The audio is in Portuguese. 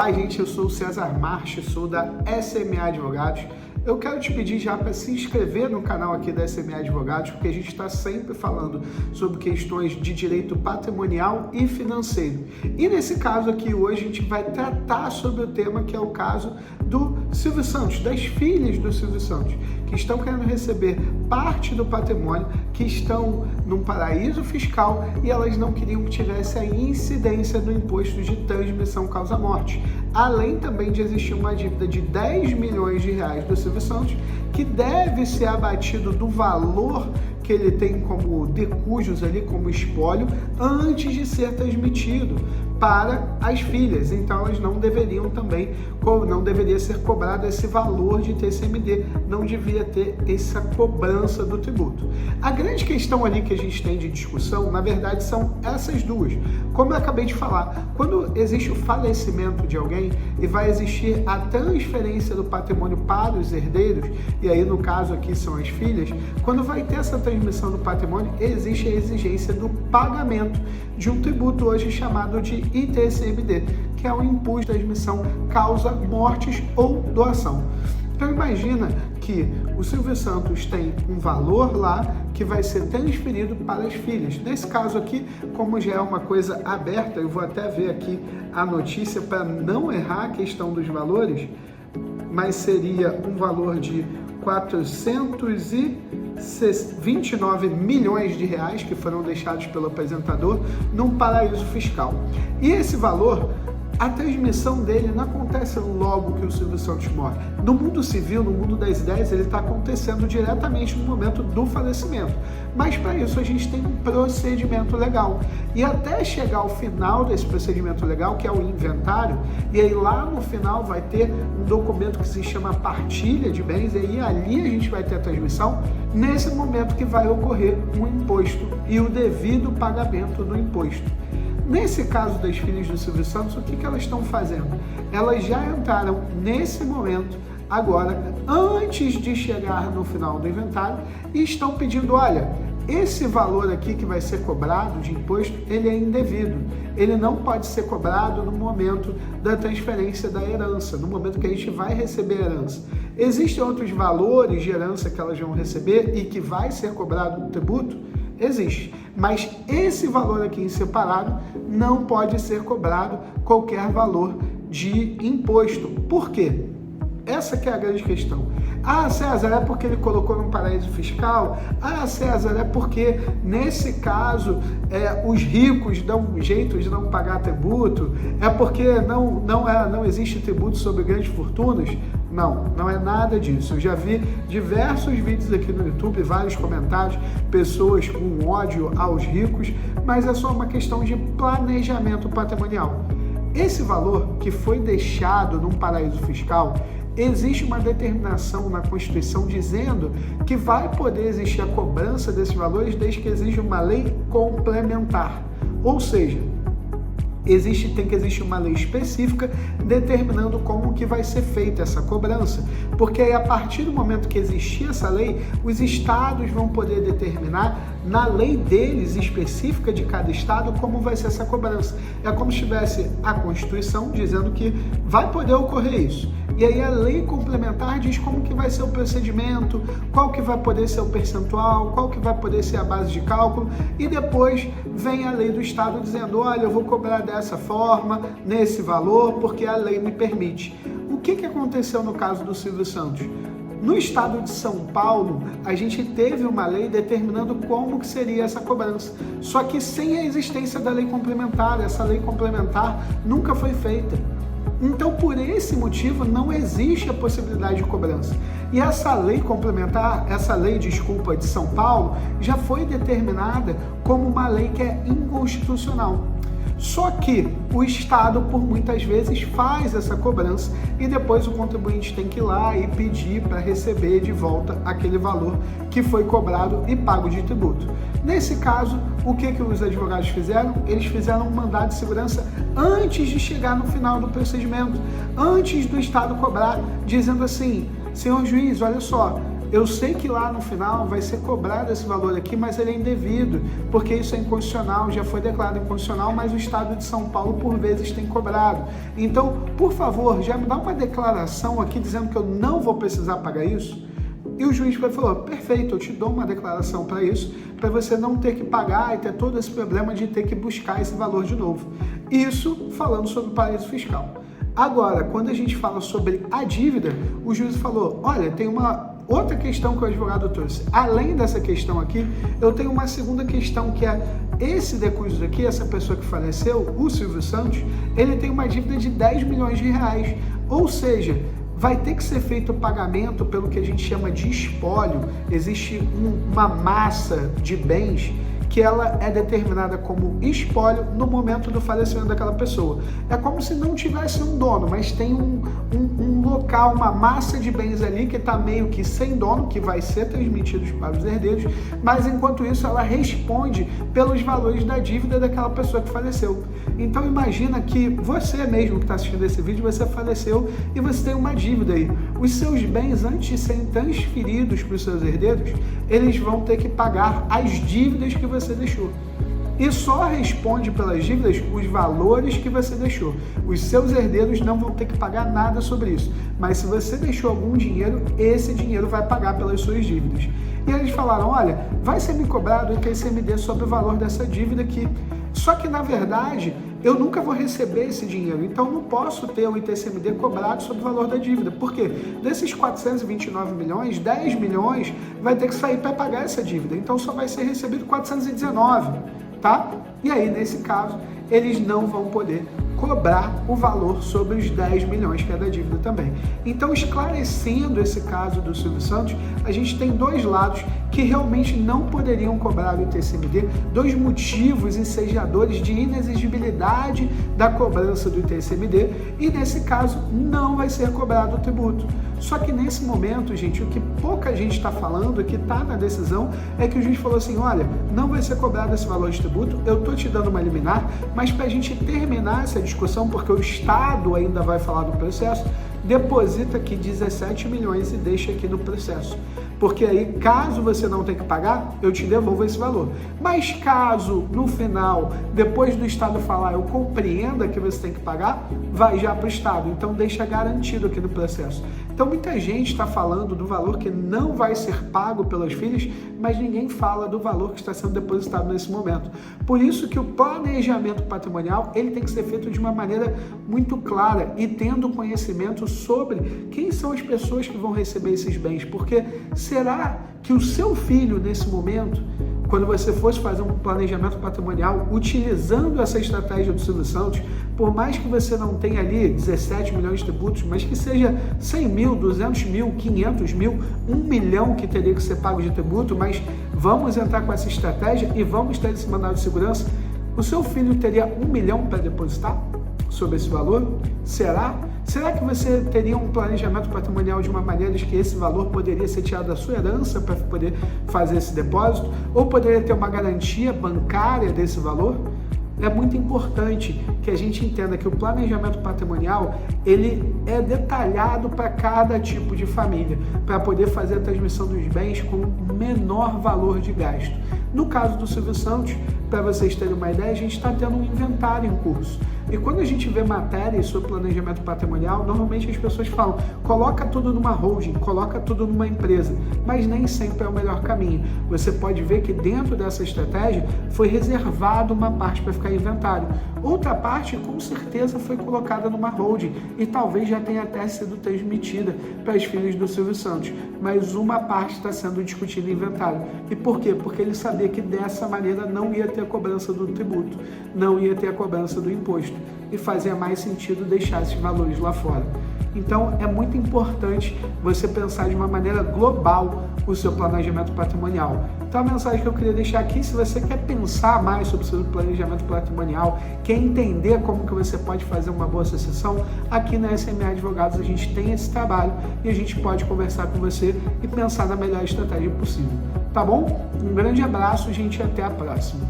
Olá, gente, eu sou o César Marchi, sou da SMA Advogados. Eu quero te pedir já para se inscrever no canal aqui da SMA Advogados, porque a gente está sempre falando sobre questões de direito patrimonial e financeiro. E nesse caso aqui hoje a gente vai tratar sobre o tema que é o caso do Silvio Santos, das filhas do Silvio Santos, que estão querendo receber parte do patrimônio, que estão num paraíso fiscal e elas não queriam que tivesse a incidência do imposto de transmissão causa-morte. Além também de existir uma dívida de 10 milhões de reais do Silvio Santos, que deve ser abatido do valor que ele tem como decujos ali, como espólio, antes de ser transmitido para as filhas. Então elas não deveriam também, não deveria ser cobrado esse valor de TCMD, não devia ter essa cobrança do tributo. A grande questão ali que a gente tem de discussão, na verdade, são essas duas. Como eu acabei de falar, quando existe o falecimento de alguém e vai existir a transferência do patrimônio para os herdeiros, e aí no caso aqui são as filhas, quando vai ter essa transmissão do patrimônio, existe a exigência do pagamento de um tributo hoje chamado de ITCMD, que é o Imposto de Transmissão Causa Mortes ou Doação. Então imagina que o Silvio Santos tem um valor lá que vai ser transferido para as filhas. Nesse caso aqui, como já é uma coisa aberta, eu vou até ver aqui a notícia para não errar a questão dos valores, mas seria um valor de 429 milhões de reais que foram deixados pelo apresentador num paraíso fiscal. E esse valor, a transmissão dele não acontece logo que o Silvio Santos morre. No mundo civil, no mundo das ideias, ele está acontecendo diretamente no momento do falecimento. Mas para isso a gente tem um procedimento legal. E até chegar ao final desse procedimento legal, que é o inventário, e aí lá no final vai ter um documento que se chama partilha de bens, e aí ali a gente vai ter a transmissão, nesse momento que vai ocorrer um imposto e o devido pagamento do imposto. Nesse caso das filhas do Silvio Santos, o que elas estão fazendo? Elas já entraram nesse momento, agora, antes de chegar no final do inventário, e estão pedindo, olha, esse valor aqui que vai ser cobrado de imposto, ele é indevido. Ele não pode ser cobrado no momento da transferência da herança, no momento que a gente vai receber a herança. Existem outros valores de herança que elas vão receber e que vai ser cobrado no tributo? Existe, mas esse valor aqui em separado não pode ser cobrado qualquer valor de imposto. Por quê? Essa que é a grande questão. Ah, César, é porque ele colocou num paraíso fiscal? Ah, César, é porque nesse caso os ricos dão um jeito de não pagar tributo? É porque não existe tributo sobre grandes fortunas? Não é nada disso. Eu já vi diversos vídeos aqui no YouTube, vários comentários, pessoas com ódio aos ricos, mas é só uma questão de planejamento patrimonial. Esse valor que foi deixado num paraíso fiscal, existe uma determinação na Constituição dizendo que vai poder existir a cobrança desses valores desde que exista uma lei complementar. Ou seja, tem que existir uma lei específica determinando como que vai ser feita essa cobrança, porque aí a partir do momento que existir essa lei, os estados vão poder determinar na lei deles específica de cada estado como vai ser essa cobrança. É como se tivesse a Constituição dizendo que vai poder ocorrer isso. E aí a lei complementar diz como que vai ser o procedimento, qual que vai poder ser o percentual, qual que vai poder ser a base de cálculo, e depois vem a lei do estado dizendo, olha, eu vou cobrar dessa forma, nesse valor, porque a lei me permite. O que aconteceu no caso do Silvio Santos? No estado de São Paulo, a gente teve uma lei determinando como que seria essa cobrança, só que sem a existência da lei complementar, essa lei complementar nunca foi feita. Então, por esse motivo, não existe a possibilidade de cobrança. E essa lei complementar, de São Paulo, já foi determinada como uma lei que é inconstitucional. Só que o Estado, por muitas vezes, faz essa cobrança e depois o contribuinte tem que ir lá e pedir para receber de volta aquele valor que foi cobrado e pago de tributo. Nesse caso, o que os advogados fizeram? Eles fizeram um mandado de segurança antes de chegar no final do procedimento, antes do Estado cobrar, dizendo assim, senhor juiz, olha só, eu sei que lá no final vai ser cobrado esse valor aqui, mas ele é indevido, porque isso é inconstitucional, já foi declarado inconstitucional, mas o Estado de São Paulo por vezes tem cobrado. Então, por favor, já me dá uma declaração aqui dizendo que eu não vou precisar pagar isso. E o juiz falou, perfeito, eu te dou uma declaração para isso, para você não ter que pagar e ter todo esse problema de ter que buscar esse valor de novo. Isso falando sobre o paraíso fiscal. Agora, quando a gente fala sobre a dívida, o juiz falou, olha, tem uma outra questão que o advogado trouxe. Além dessa questão aqui, eu tenho uma segunda questão, que é esse decurso aqui, essa pessoa que faleceu, o Silvio Santos, ele tem uma dívida de 10 milhões de reais. Ou seja, vai ter que ser feito o pagamento pelo que a gente chama de espólio. Existe uma massa de bens que ela é determinada como espólio no momento do falecimento daquela pessoa. É como se não tivesse um dono, mas tem um local, uma massa de bens ali que está meio que sem dono, que vai ser transmitido para os herdeiros, mas enquanto isso ela responde pelos valores da dívida daquela pessoa que faleceu. Então imagina que você mesmo que está assistindo esse vídeo, você faleceu e você tem uma dívida aí. Os seus bens, antes de serem transferidos para os seus herdeiros, eles vão ter que pagar as dívidas que você deixou. E só responde pelas dívidas os valores que você deixou. Os seus herdeiros não vão ter que pagar nada sobre isso. Mas se você deixou algum dinheiro, esse dinheiro vai pagar pelas suas dívidas. E eles falaram, olha, vai ser me cobrado o ITCMD sobre o valor dessa dívida aqui. Só que, na verdade, eu nunca vou receber esse dinheiro, então não posso ter o ITCMD cobrado sobre o valor da dívida. Por quê? Desses 429 milhões, 10 milhões vai ter que sair para pagar essa dívida, então só vai ser recebido 419, tá? E aí, nesse caso, eles não vão poder cobrar o valor sobre os 10 milhões que é da dívida também. Então, esclarecendo esse caso do Silvio Santos, a gente tem dois lados que realmente não poderiam cobrar o ITCMD, dois motivos ensejadores de inexigibilidade da cobrança do ITCMD, e nesse caso não vai ser cobrado o tributo. Só que nesse momento, gente, o que pouca gente está falando, que está na decisão, é que o juiz falou assim, olha, não vai ser cobrado esse valor de tributo, eu estou te dando uma liminar, mas para a gente terminar essa discussão, porque o Estado ainda vai falar do processo, deposita aqui 17 milhões e deixa aqui no processo. Porque aí, caso você não tenha que pagar, eu te devolvo esse valor. Mas caso, no final, depois do Estado falar, eu compreenda que você tem que pagar, vai já para o Estado. Então, deixa garantido aqui no processo. Então, muita gente está falando do valor que não vai ser pago pelas filhas, mas ninguém fala do valor que está sendo depositado nesse momento. Por isso que o planejamento patrimonial, ele tem que ser feito de uma maneira muito clara e tendo conhecimento sobre quem são as pessoas que vão receber esses bens. Porque será que o seu filho, nesse momento, quando você fosse fazer um planejamento patrimonial utilizando essa estratégia do Silvio Santos, por mais que você não tenha ali 17 milhões de tributos, mas que seja 100 mil, 200 mil, 500 mil, 1 milhão que teria que ser pago de tributo, mas vamos entrar com essa estratégia e vamos ter esse mandado de segurança, o seu filho teria 1 milhão para depositar sobre esse valor? Será? Será que você teria um planejamento patrimonial de uma maneira de que esse valor poderia ser tirado da sua herança para poder fazer esse depósito? Ou poderia ter uma garantia bancária desse valor? É muito importante que a gente entenda que o planejamento patrimonial, ele é detalhado para cada tipo de família, para poder fazer a transmissão dos bens com menor valor de gasto. No caso do Silvio Santos, para vocês terem uma ideia, a gente está tendo um inventário em curso. E quando a gente vê matérias sobre planejamento patrimonial, normalmente as pessoas falam, coloca tudo numa holding, coloca tudo numa empresa, mas nem sempre é o melhor caminho. Você pode ver que dentro dessa estratégia foi reservado uma parte para ficar em inventário. Outra parte, com certeza, foi colocada numa holding e talvez já tenha até sido transmitida para as filhas do Silvio Santos, mas uma parte está sendo discutida em inventário. E por quê? Porque ele sabia que dessa maneira não ia ter a cobrança do tributo, não ia ter a cobrança do imposto, e fazia mais sentido deixar esses valores lá fora. Então, é muito importante você pensar de uma maneira global o seu planejamento patrimonial. Então, a mensagem que eu queria deixar aqui, se você quer pensar mais sobre o seu planejamento patrimonial, quer entender como que você pode fazer uma boa sucessão, aqui na SMA Advogados a gente tem esse trabalho e a gente pode conversar com você e pensar na melhor estratégia possível. Tá bom? Um grande abraço, gente, e até a próxima.